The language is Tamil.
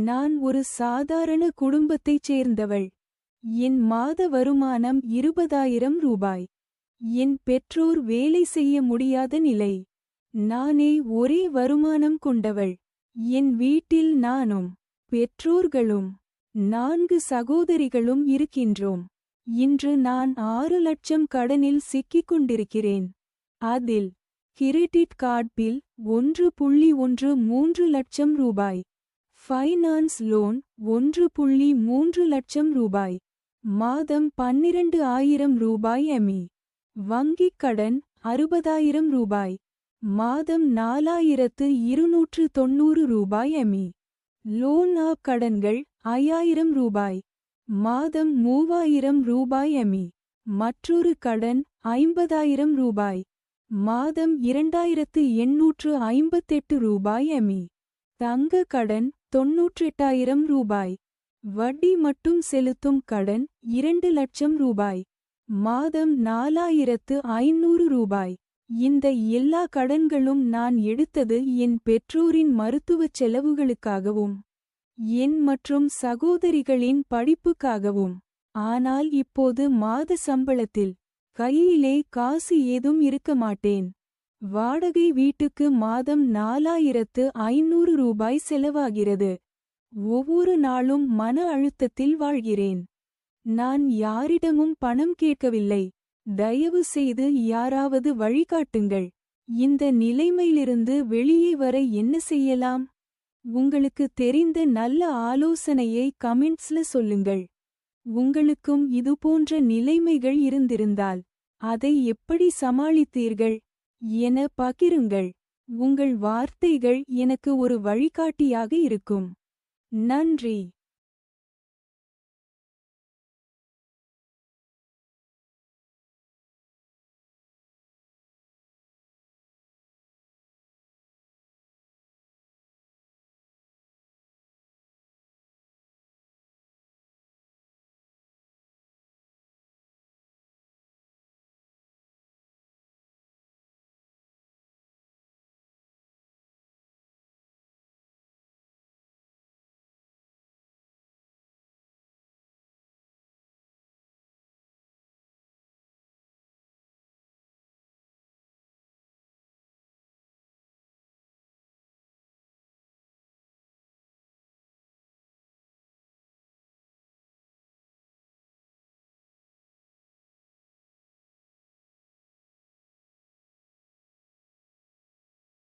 நான் ஒரு சாதாரண குடும்பத்தைச் சேர்ந்தவள். என் மாத வருமானம் 20,000 ரூபாய். என் பெற்றோர் வேலை செய்ய முடியாத நிலை. நானே ஒரே வருமானம் கொண்டவள். என் வீட்டில் நானும் பெற்றோர்களும் 4 சகோதரிகளும் இருக்கின்றோம். இன்று நான் 6 லட்சம் கடனில் சிக்கிக் கொண்டிருக்கிறேன். அதில் கிரெடிட் கார்ட் பில் 1.13 லட்சம் ரூபாய். ஃபைனான்ஸ் லோன் 1.3 லட்சம் ரூபாய். மாதம் 12,000 ரூபாய் எமி. வங்கிக் கடன் 60,000 ரூபாய். மாதம் 4,290 ரூபாய் எமி. லோன் ஆப் கடன்கள் 5,000 ரூபாய். மாதம் 3,000 ரூபாய் எமி. மற்றொரு கடன் 50,000 ரூபாய். மாதம் 2,858 ரூபாய் எமி. தங்க கடன் 98,000 ரூபாய். வட்டி மட்டும் செலுத்தும் கடன் 2 லட்சம் ரூபாய். மாதம் 4,500 ரூபாய். இந்த எல்லா கடன்களும் நான் எடுத்தது என் பெற்றோரின் மருத்துவச் செலவுகளுக்காகவும் என் மற்றும் சகோதரிகளின் படிப்புக்காகவும். ஆனால் இப்போது மாத சம்பளத்தில் கையிலே காசு ஏதும் இருக்க மாட்டேன். வாடகை வீட்டுக்கு மாதம் 4,500 ரூபாய் செலவாகிறது. ஒவ்வொரு நாளும் மன அழுத்தத்தில் வாழ்கிறேன். நான் யாரிடமும் பணம் கேட்கவில்லை. தயவு செய்து யாராவது வழிகாட்டுங்கள். இந்த நிலைமையிலிருந்து வெளியே வர என்ன செய்யலாம்? உங்களுக்கு தெரிந்த நல்ல ஆலோசனையை கமெண்ட்ஸ்ல சொல்லுங்கள். உங்களுக்கும் இதுபோன்ற நிலைமைகள் இருந்திருந்தால் அதை எப்படி சமாளித்தீர்கள் என பகிருங்கள். உங்கள் வார்த்தைகள் எனக்கு ஒரு வழிகாட்டியாக இருக்கும். நன்றி.